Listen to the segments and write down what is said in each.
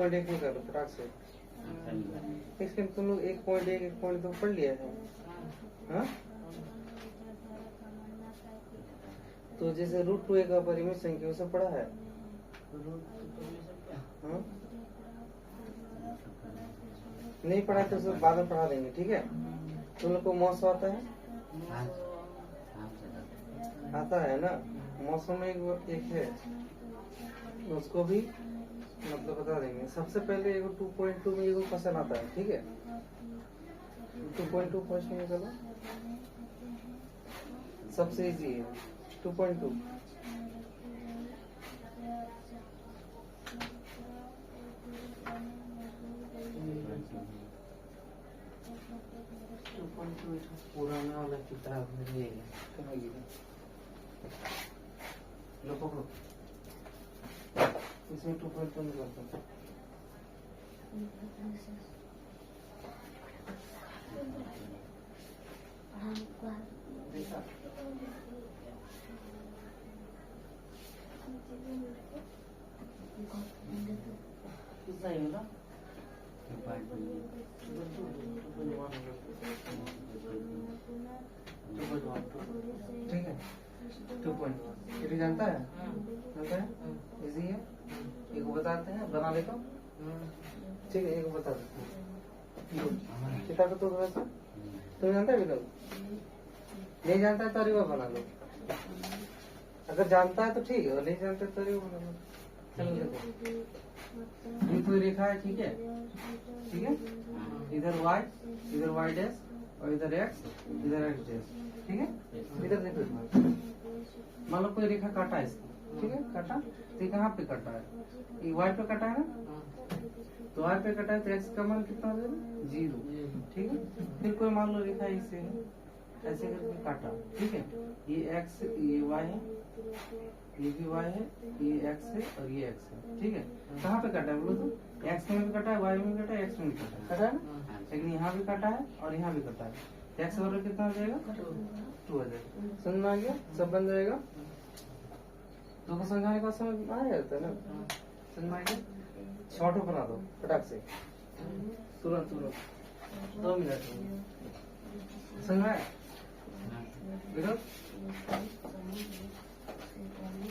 1.1 में कर लो फटाक से। इसके तुम लोग 1.1 1.2 पढ़ लिया है। हाँ तो जैसे √2a का परिमित संख्या उसे पढ़ा है। हाँ नहीं पढ़ा तो उसे बाद में पढ़ा देंगे, ठीक है। तुम लोग को मौसम आता है? आता है ना। मौसम में एक है उसको भी मतलब बता देंगे। सबसे पहले एगो 2.2 में एगो क्वेश्चन आता है, ठीक है। 2.2 क्वेश्चन निकालो, सबसे इजी है 2.2। पुराना वाला किताब है लो पकड़ो, इसमें 2.2 निकलता है। देखा कितना ही होगा? ठीक है 2.1 ये जानता है, जानता है, इजी है। एक बताते हैं, बना लेता हूँ, ठीक है। एक बता देते हैं, किताब तो थोड़ा सा तुम जानता है विनोद? नहीं जानता है तो अरे वो बना लो। अगर जानता है तो ठीक है, और नहीं जानते तो अरे वो बना लो। चलो देखो, ये कोई रेखा है, ठीक है, ठीक है। इधर y डैश और इधर x, इधर x डैश, ठीक है। इधर देखो, मान लो कोई रेखा काटा है इसको, ठीक है, काटा तो कहाँ पे कटा है? ये y पे कटा है ना, तो y पे कटा है तो x का मान कितना हो जाएगा? 0, ठीक है। फिर कोई मान लो रेखा इसे ऐसे करके काटा, ठीक है। ये x ये y है, ये भी y है, ये x है और ये x है, ठीक है। कहाँ पे कटा है बोलो तो? x में भी कटा है, y में भी कटा है, x में भी कटा है, कटा है ना। लेकिन यहाँ भी कटा है और यहाँ भी कटा है। x बराबर कितना हो जाएगा? 2 हो जाएगा। समझ में आ गया? सब बन जाएगा। तो को समझाने का समझ आ जाता है ना, समझ में आ गया। शॉर्ट बना दो फटाक से, तुरंत 2 मिनट में। समझ में आया?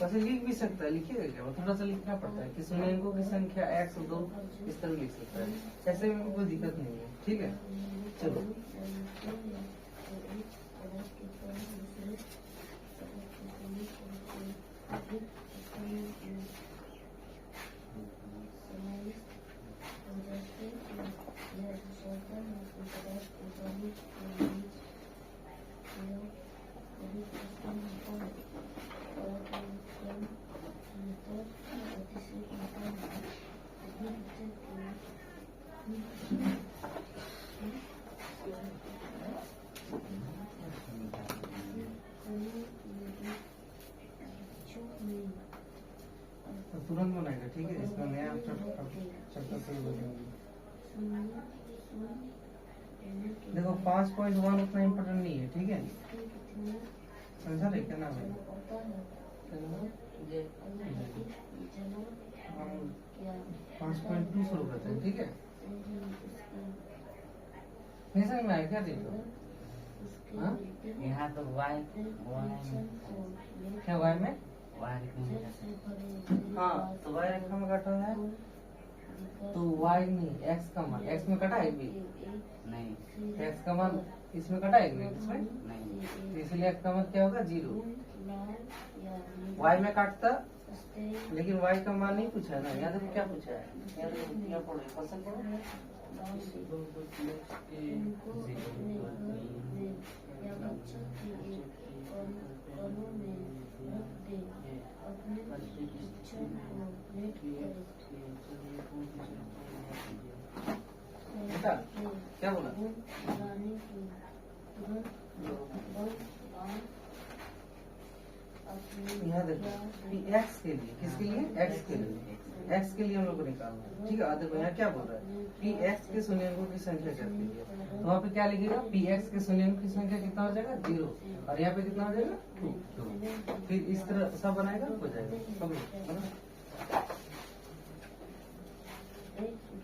वैसे लिख भी सकता है, लिखिएगा क्या? थोड़ा सा लिखना पड़ता है कि सुनेंगों की संख्या x 2 इस तरह लिख सकता है। ऐसे में कोई दिक्कत नहीं है, ठीक है। चलो तुरंत बनाएगा, ठीक है। इसका नया चैप्टर शुरू हो जाएगा। देखो 5.1 उतना इम्पोर्टेंट नहीं है, ठीक है। समझा रहे क्या नाम है? 5.2 शुरू करते हैं, ठीक है। नहीं समझ में आया क्या? देखो यहाँ तो y क्या y में? y हाँ तो y रेखा में कटा है तो y नहीं, x का मान x में कटा है भी नहीं, x का मान इसमें कटा है भी इसमें नहीं, तो इसलिए x का मान क्या होगा? 0। y में काटता लेकिन y का मान नहीं पूछा है ना। याद है क्या पूछा है? क्या पढ़ो पसंद पढ़ो। बेटा क्या बोला? यहाँ देखो x के लिए, किसके लिए? x के लिए, x के लिए हम लोग को निकालना है, ठीक है। देखो यहाँ क्या बोल रहा है? px के शून्यंकों की संख्या करके लिए, तो वहाँ पे क्या लिखेगा? px के शून्यंकों की संख्या कितना हो जाएगा? 0, और यहाँ पे कितना हो जाएगा? 2। फिर इस तरह सब बनाएगा, हो जाएगा सब।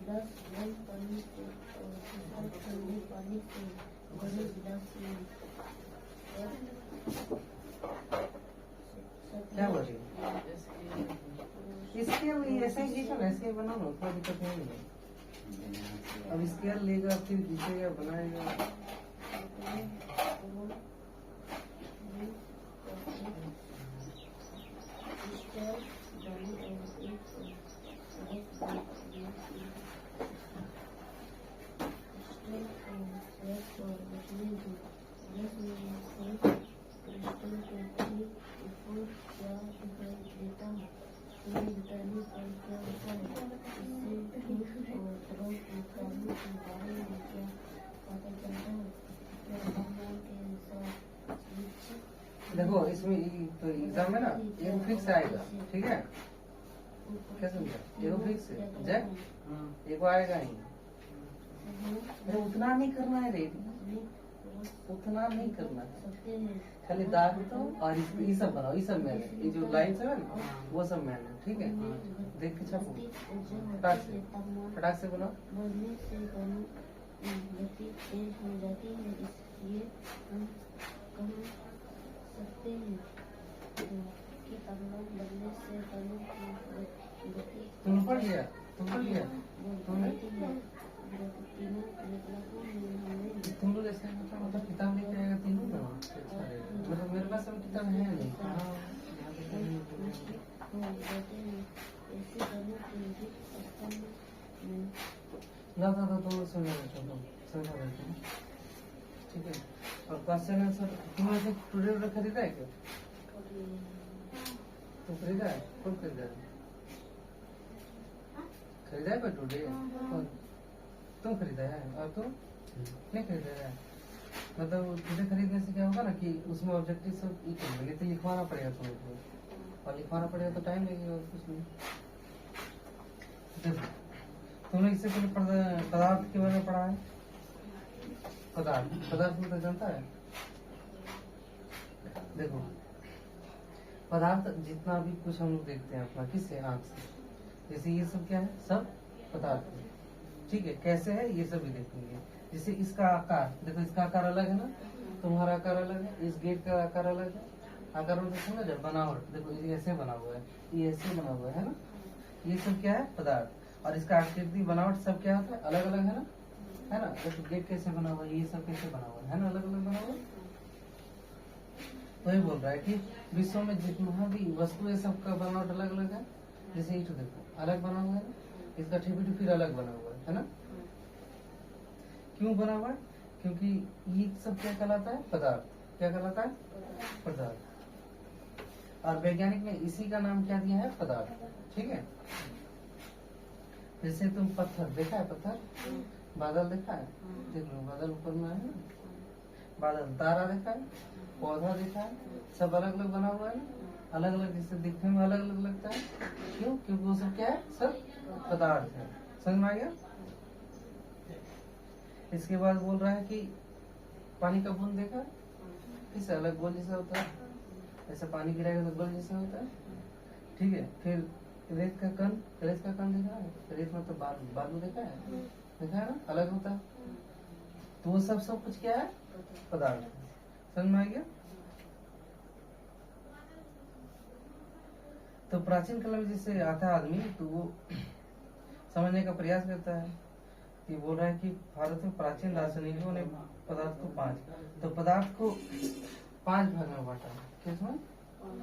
क्या बोल रही है? इसके लिए ऐसे ही लिखा ना, ऐसे बनाओ ना, कोई दिक्कत नहीं है। अब स्केल लेगा फिर घिसेगा बनाएगा। देखो इसमें तो एग्जाम में ना एक फिक्स आएगा, ठीक है? क्या समझा? एक फिक्स है, एक आएगा ही। अरे उतना नहीं करना है रे, उतना नहीं करना है, खाली दाग तो और ये सब बनाओ, ये सब मैंने ये जो लाइन है ना वो सब मैंने, ठीक है? देख के छापो, फटाक से बनाओ। तुम पढ़ लिया? तुम पढ़ लिया? तुमने तुम लोग ऐसे मतलब किताब लेके आएगा तीनों ना, मतलब मेरे पास अभी किताब है नहीं। ना तो सुनना बैठो, ठीक है? और क्वेश्चन आंसर तुम्हारे से टुडे खरीदा है क्या? तुम खरीदा है? कौन खरीदा है? खरीदा है टुडे? तुम खरीदा है और तुम नहीं खरीदा है? मतलब तुझे खरीदने से क्या होगा ना कि उसमें ऑब्जेक्टिव सब इक्वल मिले, तो लिखवाना पड़ेगा तुमको, और लिखवाना पड़ेगा तो टाइम लगेगा और कुछ नहीं। देखो तुमने इससे पहले पदार्थ के बारे में पढ़ा है? पदार्थ में तो जानता है? देखो पदार्थ जितना भी कुछ हम लोग देखते हैं अपना किससे, आँख से, जैसे ये सब क्या है, सब पदार्थ है, ठीक है? कैसे है ये सब भी देखेंगे। जैसे इसका आकार देखो, इसका आकार अलग है ना, तुम्हारा आकार अलग है, इस गेट का आकार अलग है। आकार में समझ जाए, बनावट देखो ये ऐसे बना हुआ है, ये ऐसे बना हुआ है ना, ये सब क्या है, पदार्थ। और इसका आकृति बनावट सब क्या होता है, अलग अलग है ना? देखो गेट कैसे बना हुआ है, ये सब कैसे बना हुआ है ना, अलग अलग बना हुआ है। वही बोल रहा है कि विश्व में जितना भी वस्तु है सबका बनावट अलग अलग है। जैसे ईट देखो अलग बना हुआ है ना, इसका ठेपी फिर अलग बना हुआ है ना? क्यों बना हुआ है? क्योंकि ये सब क्या कहलाता है, पदार्थ। क्या कहलाता है, पदार्थ। और वैज्ञानिक ने इसी का नाम क्या दिया है, पदार्थ, ठीक है? जैसे तुम पत्थर देखा है, पत्थर, बादल देखा है, देख लो बादल ऊपर में है ना, बादल, तारा देखा है, पौधा देखा है, सब अलग अलग बना हुआ है, अलग अलग, जिससे दिखने में अलग अलग लगता है। क्यों? क्योंकि वो सब क्या है, सब पदार्थ है। समझ में आ गया? इसके बाद बोल रहा है कि पानी का बूंद देखा, किस अलग गोल जैसा होता है, ऐसा पानी गिराएगा तो गोल जैसा होता है, ठीक है? फिर रेत का कण देखा है, रेत मतलब बालू देखा है, देखा है ना, अलग होता है। तो वो सब कुछ क्या है, पदार्थ। समझ में आ गया? तो प्राचीन काल में जैसे आता है आदमी, तो वो समझने का प्रयास करता है कि बोल रहा है कि भारत में प्राचीन दार्शनिकों ने पदार्थ को तो पदार्थ को 5 भाग में बांटा। किसमें?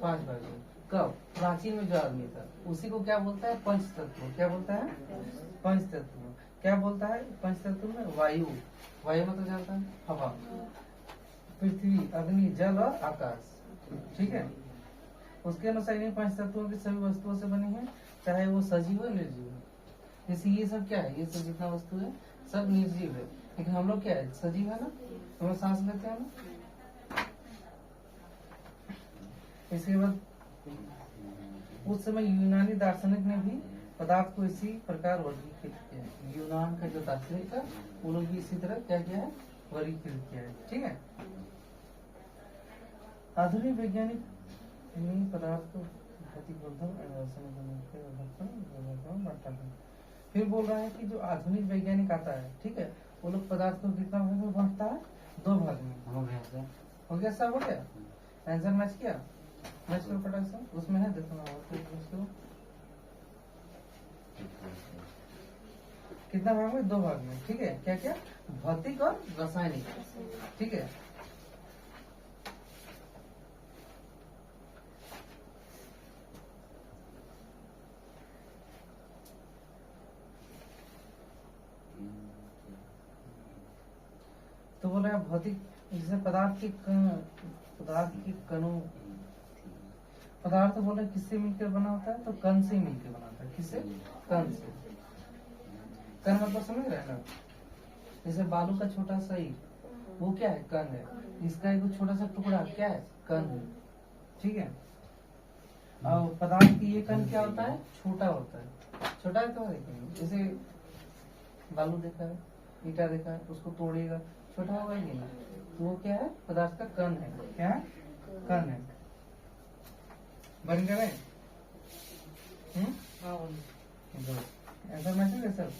5 भाग में। कब? प्राचीन में जो आदमी था उसी को क्या बोलता है, पंच तत्व। क्या बोलता है, पंच तत्व। क्या बोलता है पंच तत्व में? वायु मतलब जानता है, हवा, पृथ्वी, अग्नि, जल और आकाश, ठीक है? उसके अनुसार इन 5 तत्वों की सभी वस्तुओं से बनी है, चाहे वो सजीव हो निर्जीव हो। जैसे ये सब क्या है, ये सब जितना वस्तु है सब निर्जीव है, लेकिन हम लोग क्या है, सजीव है ना, तो हम सांस लेते हैं ना। इसके बाद उस समय यूनानी दार्शनिक ने भी पदार्थ को इसी प्रकार वर्गीकृत किया है। यूनान का जो दार्शनिक था वो लोग भी इसी तरह क्या किया है, वर्गीकृत किया है, ठीक है? आधुनिक वैज्ञानिक पदार्थ को भौतिक गुणधर्म बांटा है। फिर बोल रहा है कि जो आधुनिक वैज्ञानिक आता है, ठीक है, वो लोग पदार्थ को कितना भाग में बांटता है? 2 भाग में। हो गया सब हो गया। आंसर मैच किया, मैच करो फटाक से, उसमें है देखो उसको कितना भाग में? 2 भाग में, ठीक है। क्या क्या? भौतिक और रासायनिक, ठीक है। तो बोल रहा है भौतिक, जैसे पदार्थ की कणों, पदार्थ बोल रहे किससे मिलकर बना होता है? तो कण से मिलकर बना होता है। किससे? कण से। कण मतलब समझ रहे हैं ना? जैसे बालू का छोटा सा ईंट, वो क्या है? कण है। इसका एक छोटा सा टुकड़ा क्या है? कण है, ठीक है। और पदार्थ की ये कण क्या होता है? छोटा होता है। छोटा है तो देखेंगे, जैसे बालू देखा है, ईटा देखा है, उसको तोड़ेगा, छोटा होगा ही नहीं, तो वो क्या है? पदार्थ का कण है। क्या है? कण है। बन गए? ऐसा मैसेज है सर।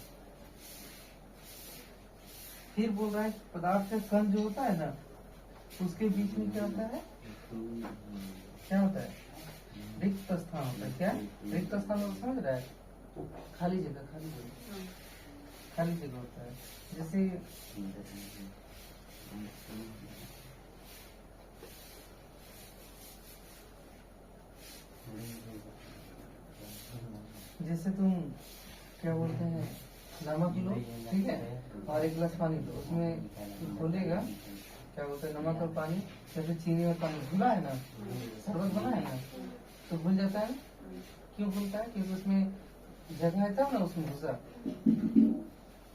फिर बोल रहा है पदार्थ का कण जो होता है ना, उसके बीच में क्या होता है? क्या होता है? रिक्त स्थान होता है। क्या? रिक्त स्थान होता, समझ रहा है? खाली जगह, खाली जगह, खाली जगह होता है। जैसे जैसे तुम क्या बोलते हैं, नमक लो, ठीक है, और 1 गिलास पानी लो, उसमें खोलेगा, क्या बोलते हैं, नमक और पानी, जैसे चीनी और पानी घुला है ना, शरबत बना है ना, तो घुल जाता है। क्यों घुलता है? क्योंकि उसमें जगह है तब ना उसमें घुसा।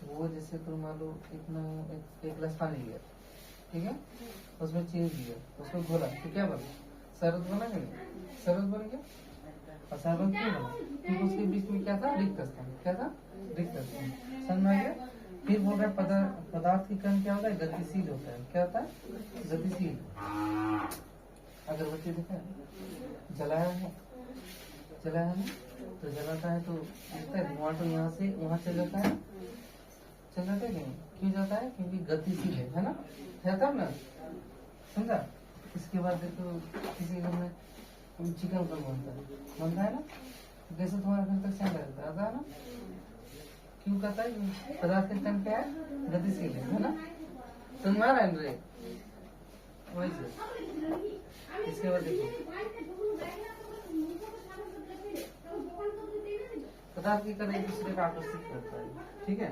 वो जैसे तुम मान लो इतना 1 गिलास पानी लिया, ठीक है, उसमें चीनी दिया, उसको घोला, तो क्या बना? शरबत बना कि नहीं? शरबत बन गया। और शरबत क्यों बना? क्योंकि उसके बीच में क्या था? रिक्त स्थान। क्या था? रिक्त स्थान। समझ में आ गया? फिर बोल रहे पदार्थ की कण क्या होता है? गतिशील होता है। क्या होता है? गतिशील। अगरबत्ती देखा है, जलाया है, जलाया है ना, तो जलाता है तो दिखता है धुआं, तो यहाँ से वहाँ चल जाता है, चल जाता है नहीं? क्यों जाता है? क्योंकि गतिशील है ना, है तब ना, समझा? इसके बाद देखो किसी घर में चिकन बनता है ना, जैसे तुम्हारे घर तक सेंड रहता है ना, क्यों कहता है? पदार्थ का कण क्या है? गतिशील है ना, समझ में आ रहा है? वही से इसके बाद देखो पदार्थ की कण एक दूसरे को आकर्षित करता है, ठीक है।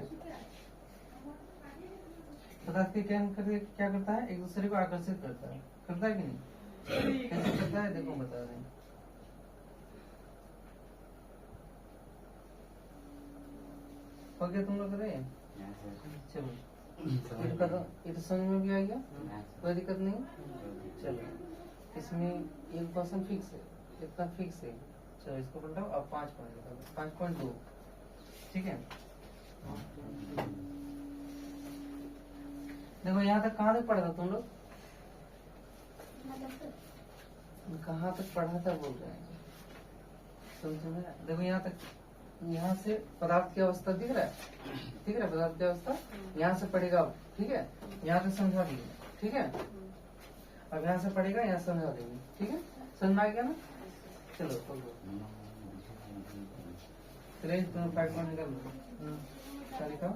पदार्थ के कण क्या करता है? एक दूसरे को आकर्षित करता है कि नहीं? कैसे करता है देखो, बता रहे हैं। तुम लोग करे, चलो ये तो समझ में भी आ गया, कोई दिक्कत नहीं। चलो इसमें एक क्वेश्चन फिक्स है, इतना फिक्स है। चलो इसको पलटाओ, अब 5 पॉइंट निकालो, 5.2, ठीक है। देखो यहाँ तक कहाँ तक पढ़ा था तुम लोग? कहाँ तक पढ़ा था बोल रहे हैं? समझ? देखो यहाँ तक, यहाँ से पदार्थ की अवस्था दिख रहा है, ठीक है, पदार्थ की अवस्था यहाँ से पढ़ेगा, ठीक है, यहाँ तक समझा देंगे, ठीक है। अब यहाँ से पढ़ेगा, यहाँ समझा देंगे, ठीक है, समझ में आ गया ना? चलो तुम्हें 5 पॉइंट निकाल लो, क्या लिखा?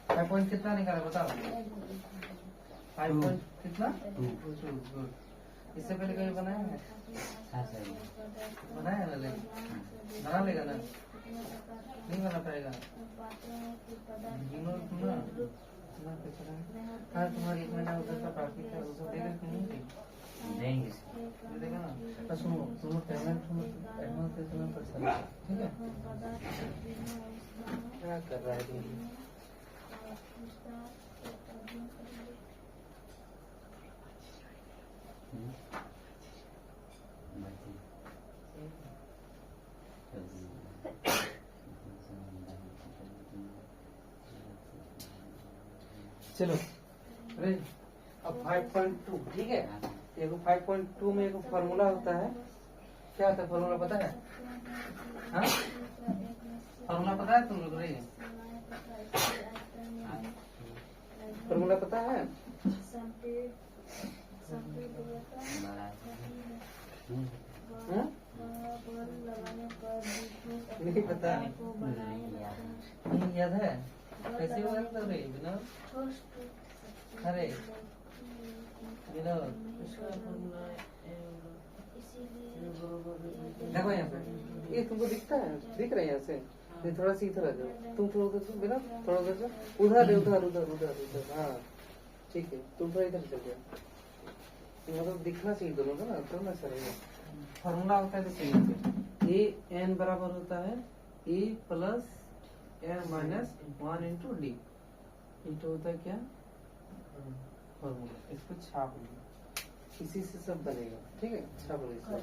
5 पॉइंट कितना निकाला बताओ? 5 पॉइंट कितना? 2। इससे पहले कभी बनाया है? बनाया ना, बना लेगा ना? नहीं बना पाएगा। हाँ, तुम्हारी 1 महीना उधर का बाकी था, उसको देगा कि नहीं देंगे? देगा ना। सुनो, तुम पेमेंट एडवांस दे देना पड़ता है, ठीक है। क्या कर रहा है? चलो अब 5.2, ठीक है। 5.2 में एक फॉर्मूला होता है। क्या होता है फॉर्मूला पता है? हाँ फॉर्मूला पता है तुम लोग रे? फॉर्मूला पता है? हाँ? नहीं पता, नहीं याद है? कैसे होगा मतलब रे विनोद? अरे विनोद देखो यहाँ पे, ये तुमको दिखता है? दिख रहा है यहाँ से? ये थोड़ा सा इधर आ जाओ, तुम थोड़ा उधर बिना थोड़ा उधर से उधर उधर उधर उधर उधर, हाँ ठीक है, तुम थोड़ा इधर चल जाओ, मतलब दिखना चाहिए दोनों का ना, तो ना सर फॉर्मूला होता है जैसे ए एन बराबर होता है a plus n minus 1 into d, into होता है क्या फॉर्मूला, इसको छाप लो, इसी से सब बनेगा, ठीक है छाप लो इसको,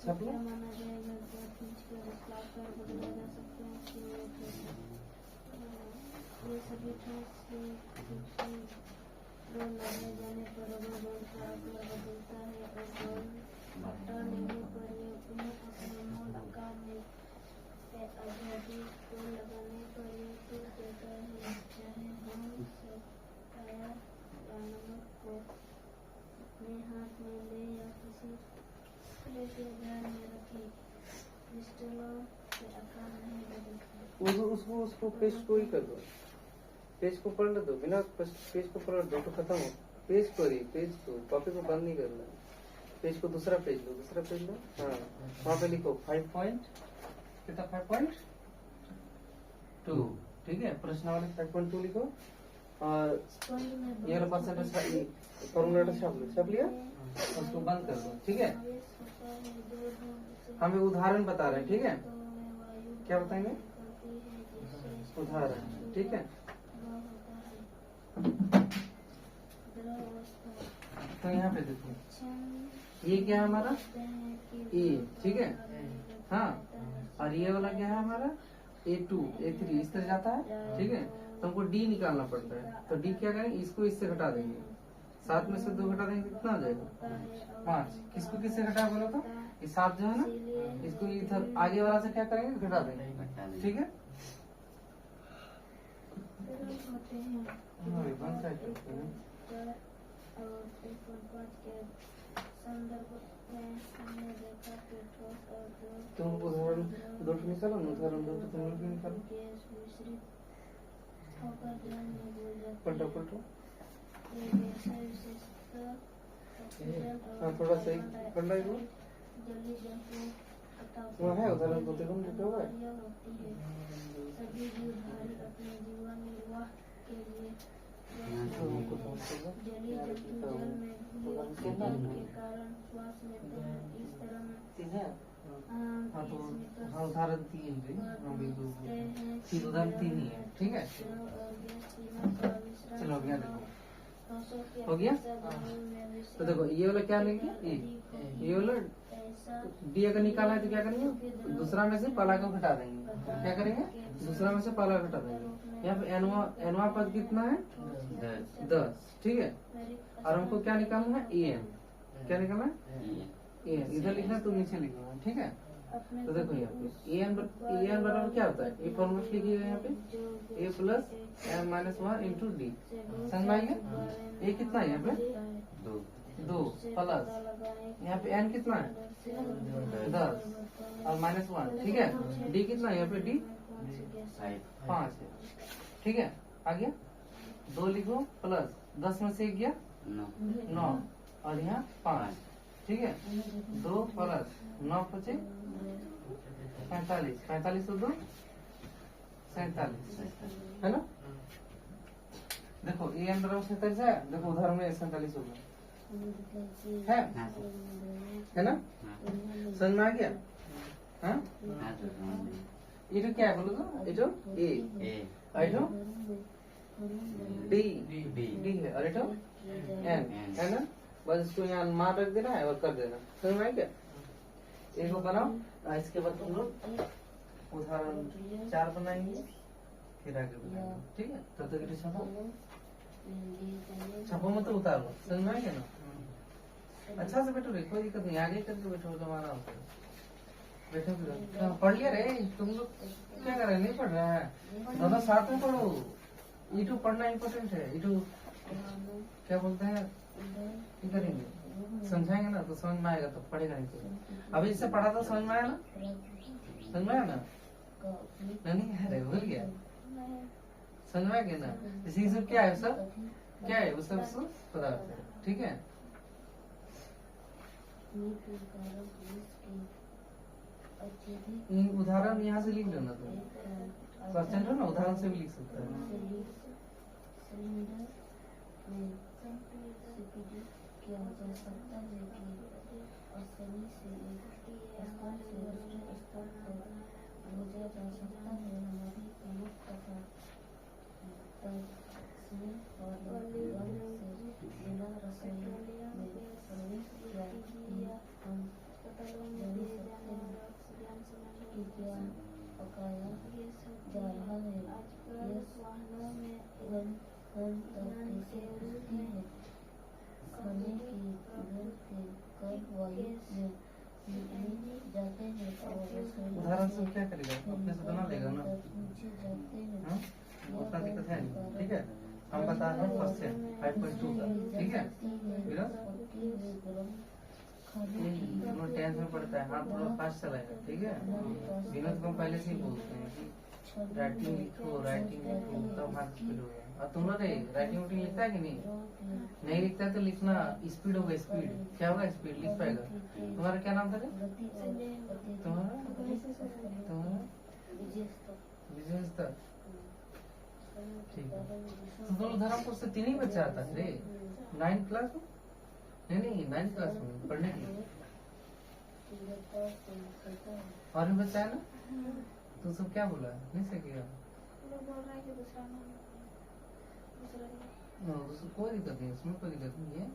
छाप लो। ये सभी लगने जाने पर रबर बैंड का आकार बदलता है और बॉल हटा लेने पर यह पुनः अपने मूल आकार में आजादी को लगाने पर यह टूट जाता है। चाहे हम सफाया या नमक को अपने हाथ में ले या किसी खुले के ध्यान में रखें, क्रिस्टलों के आकार नहीं बदलते। उसको पेस्ट को ही कर दो, पेज को पलट दो, बिना पेज को पलट दो तो खत्म हो, पेज को ही पेज को, कॉपी को बंद नहीं करना, पेज को दूसरा पेज लो, दूसरा पेज लो, हाँ वहाँ पे लिखो 5 पॉइंट कितना 5.2, ठीक है प्रश्न वाले 5.2 लिखो और ये वाला परसेंटेज फॉर्मूला छाप लिया, उसको बंद कर दो, ठीक है। हम उदाहरण बता रहे हैं, ठीक है, क्या बताएंगे उदाहरण, ठीक है। तो यहाँ पे देखो ये क्या है हमारा ए, ठीक है, हाँ और ये वाला क्या है हमारा A2 A3 इस तरह जाता है, ठीक है, तो हमको D निकालना पड़ता है, तो D क्या करेंगे, इसको इससे घटा देंगे, 7 में से 2 घटा देंगे कितना आ जाएगा 5, किसको किससे घटा बोला था, ये 7 जो है ना, इसको इधर आगे वाला से क्या करेंगे घटा देंगे, ठीक है। तुम उदाहरण 2 निकालो, उदाहरण 2 तुम लोग भी निकालो, पलटो पलटो, हाँ थोड़ा सही पढ़ना है, वो है उदाहरण 2 देखो लिखा हुआ है। सभी जीवधारी अपने जीवन निर्वाह के लिए जलीय जंतु जल में के कारण श्वास लेते हैं, इस तरह हाँ तो हाँ उदाहरण 3 उदाहरण 3 ही है, ठीक है। चलो हो गया, देखो हो गया, तो देखो ये वाला क्या लेंगे, ये वाला डी अगर निकाला है तो क्या करेंगे, दूसरा में से पहला को घटा देंगे, क्या करेंगे दूसरा में से पहला घटा देंगे। यहाँ पे एनवा पद कितना है 10, ठीक है, और हमको क्या निकालना है एन, क्या निकालना है एन, इधर लिखना तो नीचे लिखना, ठीक है। तो देखो यहाँ पे एन बराबर क्या होता है, ए फॉर्मूला लिखिएगा यहाँ पे a plus n minus 1 into d, समझ में आएगा। ए कितना है यहाँ पे 2 प्लस यहाँ पे एन कितना है 10 और माइनस 1, ठीक है। डी कितना है यहाँ पे डी 5 है, ठीक है। आ गया 2 लिखो प्लस 10 में से 1 गया 9 और यहाँ 5, ठीक है। 2 प्लस 9 बचे 45, 45 तो 2 47 है ना। देखो ए एन बराबर 47 है, देखो उधर में 47 होगा, है ना, समझ में आ गया। हाँ ये तो क्या है बोलो तो, ये तो ए और तो डी है और ये तो एन है ना, बस इसको यहाँ मान रख देना है और कर देना, समझ में आ गया। इसको बनाओ, इसके बाद तुम लोग उदाहरण 4 बनाएंगे, फिर आगे बनाएंगे, ठीक है। तब तक इसे छापो मत उतारो, समझ में आ गया ना। अच्छा से बैठो, कोई दिक्कत नहीं, आगे करके बैठो, जमाना होता है। बैठो तो पढ़ लिया रे। तुम लोग क्या कर रहे हैं? नहीं पढ़ रहा है? दोनों साथ में पढ़ो। ईटू पढ़ना इम्पोर्टेंट है। ईटू क्या बोलते हैं, क्या करेंगे, समझाएंगे ना तो समझ में आएगा, तो पढ़ेगा नहीं तो। अभी इससे पढ़ा था, समझ में आया ना? समझ में आया ना? नहीं अरे भूल गया, समझ में आया ना? इसी सब क्या है, सब क्या है वो सब पदार्थ है, ठीक है। उदाहरण यहाँ से लिख लेना तुम, क्वेश्चन है ना, उदाहरण से भी लिख सकते हैं। किया जा सकता है कि आसानी से एक स्थान से दूसरे स्थान पर भेजा जा सकता है। हमारी प्रमुख तथा तस्वीर और रंग से बिना रसोई में प्रवेश किया हम जान सकते हैं कि क्या पकाया जा रहा है। यह हम कैसे होती है खाने की घर से कई वायु में निकले जाते हैं और उदाहरण से क्या करेगा, अपने से बना लेगा ना, जाते हैं। हाँ? उतना दिक्कत है नहीं, ठीक है। हम बता रहे हैं क्वेश्चन 5.2 का, ठीक है। विनोद 10th में पढ़ता है, हाँ थोड़ा फास्ट चलाएगा, ठीक है। विनोद को हम पहले से ही बोलते हैं कि राइटिंग लिखो, राइटिंग लिखो, तब हाथ स्पीड होगा। और तुम लोग राइटिंग वुटिंग लिखता है कि नहीं लिखता है तो लिखना स्पीड होगा, स्पीड क्या होगा, स्पीड लिख पाएगा। तुम्हारा क्या नाम था रे? तुम्हारा विजय, ठीक है। तो दोनों धर्मपुर से 3 ही बच्चा आता है रे 9th क्लास में, नहीं 9th क्लास में पढ़ने के लिए। और भी बच्चा है ना, तो सब क्या बोला, नहीं सकेगा, कोई दिक्कत नहीं, उसमें कोई दिक्कत नहीं है।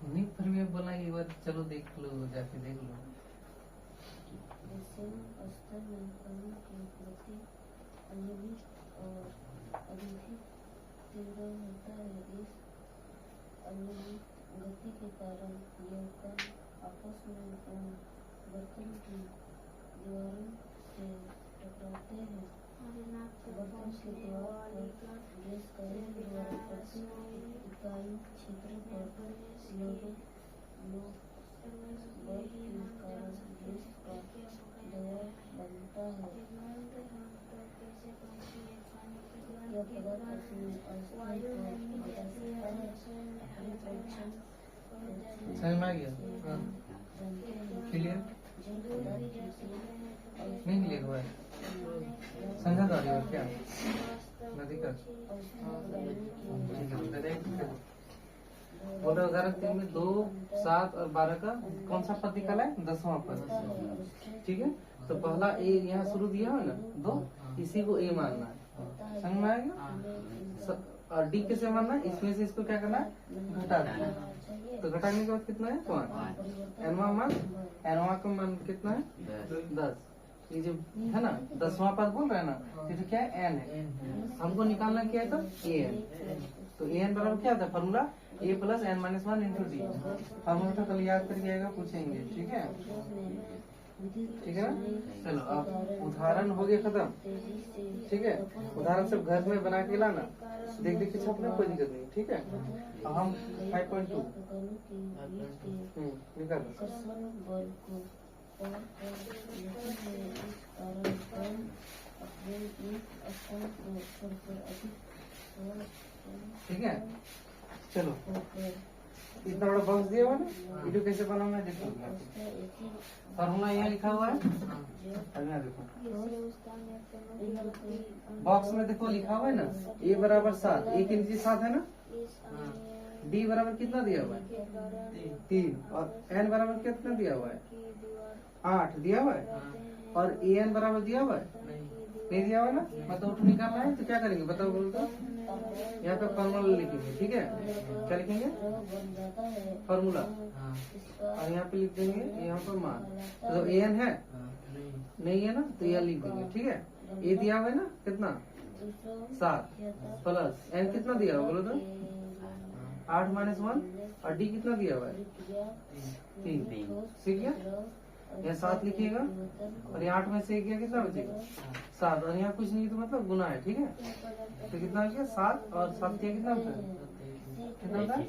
नहीं फिर भी बोला एक बार चलो देख लो, जाके देख लो। गति के कारण यह कण आपस में बर्तन की दीवारों से टकराते हैं। बर्तन की दीवार पर गैस का एक दीवार प्रति इकाई क्षेत्र पर बर्फ के कारण गैस का दबाव बनता है। यह पदार्थ अपने अवस्थान को बदल सकता है। समझ में आ गया? क्लियर नहीं क्लियर हुआ है? समझा तो रही हो क्या? नदी का बोलो। उदाहरण 3 में 2, 7 और 12 का कौन सा पद निकला है? 10वां पद, ठीक है। तो पहला ए यहाँ शुरू दिया है ना 2, इसी को ए मानना है, समझ में आएगा। और डी कैसे मानना है, इसमें से इसको क्या करना है, घटा देना। तो घटाने के बाद कितना है 5। एनवा मान, एनवा का मान कितना है 10। ये जो है ना 10वां पद बोल रहे हैं ना, ये तो क्या है एन है, हमको निकालना क्या है तो ए एन। तो ए एन बराबर क्या होता है formula, a plus n minus 1 into d. Formula तो कल याद करके आएगा, पूछेंगे, ठीक है, ठीक है ना। चलो अब उदाहरण हो गया खत्म, ठीक है। उदाहरण सब घर में बना के लाना, देख देख के छपना, कोई दिक्कत नहीं, ठीक है। अब हम 5.2 निकाल ठीक है। चलो इतना बड़ा बॉक्स दिया हुआ ना, वीडियो कैसे बनाना है देखो। फॉर्मूला यहाँ लिखा हुआ है, देखो बॉक्स में देखो लिखा हुआ है ना, ए बराबर 7, ए के नीचे 7 है ना, डी बराबर कितना दिया हुआ है 3, और एन बराबर कितना दिया हुआ है 8 दिया हुआ है, और ए एन बराबर दिया हुआ है नहीं दिया हुआ है ना। मतलब उठ निकालना है तो क्या करेंगे बताओ, बोलो तो। यहाँ पे फॉर्मूला लिखेंगे, ठीक है। क्या लिखेंगे फॉर्मूला, और यहाँ पे लिख देंगे यहाँ पर मान। तो ए एन है नहीं है ना, तो यह लिख देंगे, ठीक है। ए दिया हुआ है ना कितना 7 प्लस एन कितना दिया हुआ बोलो तो 8 - 1, और डी कितना दिया हुआ है 3, सीख गया। यहाँ 7 लिखिएगा और ये 8 में से 1 गया कितना बचेगा 7 और यहाँ कुछ नहीं तो मतलब गुना है ठीक है। तो कितना बचेगा 7 और 7 किया कितना होता है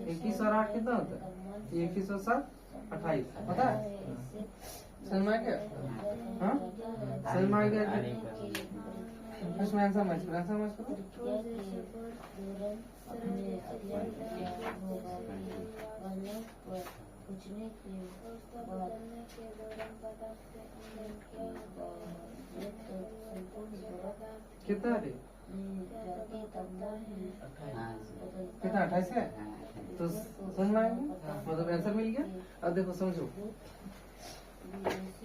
21 और 8 कितना होता है 21 और 7 28 पता है समझ में आ गया। हाँ समझ में आ गया इसमें आंसर मैच करो पूछने के बदलने के दौरान पदार्थ के अंदर क्या होता है कितना है कितना 28 है तो समझ में आएगा मतलब आंसर मिल गया। अब देखो समझो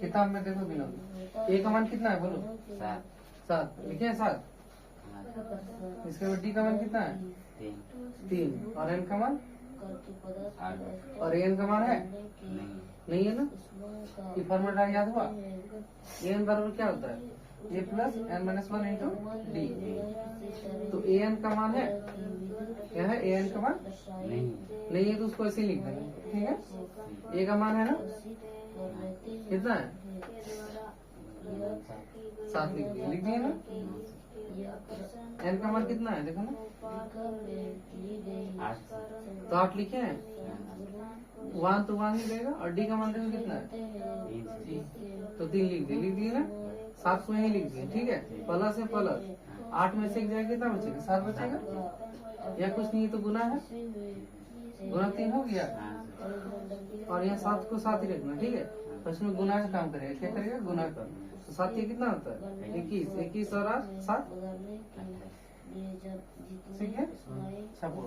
किताब में देखो विनोद ए का मान कितना है बोलो 7 लिखे हैं 7 इसके बाद डी का मान कितना है 3 और एन का मान और एन का मान है नहीं है ना ये फॉर्मूला याद हुआ एन बराबर क्या होता है a plus n minus 1 into d. तो ए एन का मान है क्या है ए एन का मान नहीं है तो उसको ऐसे लिख देंगे ठीक है। ए का मान है ना कितना है 7 लिख दिए ना। एन का मान कितना है देखो ना तो 8 लिखे हैं 1 तो 1 ही देगा और डी का मान देखो कितना है तो 3 लिख दिए ना 7 को यही लिख दिए ठीक है प्लस है प्लस 8 में से 1 जाएगा कितना बचेगा 7 बचेगा या कुछ नहीं तो गुना है गुना 3 हो गया और यहाँ 7 को 7 ही रखना ठीक है तो इसमें गुना का काम करेगा क्या करेगा गुना का तो 7 ये कितना होता है 21 और 8 7 ठीक है छापो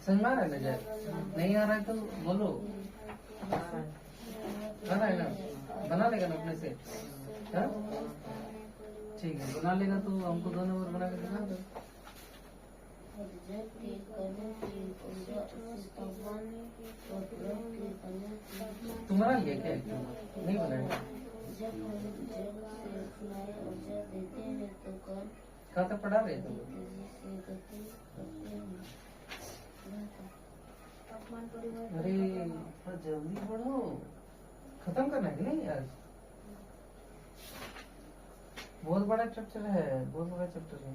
समझ में आ रहा है ना नहीं आ रहा है तो बोलो आ रहा है ना बना लेगा ना अपने से हाँ? ठीक है बना लेगा तो हमको 2 नंबर बना के दिखा दो। तुम बना लिया क्या नहीं बनाया कहाँ तक पढ़ा रहे तुम अरे थोड़ा जल्दी पढ़ो खत्म करना है कि नहीं आज बहुत बड़ा चैप्टर है बहुत बड़ा चैप्टर है।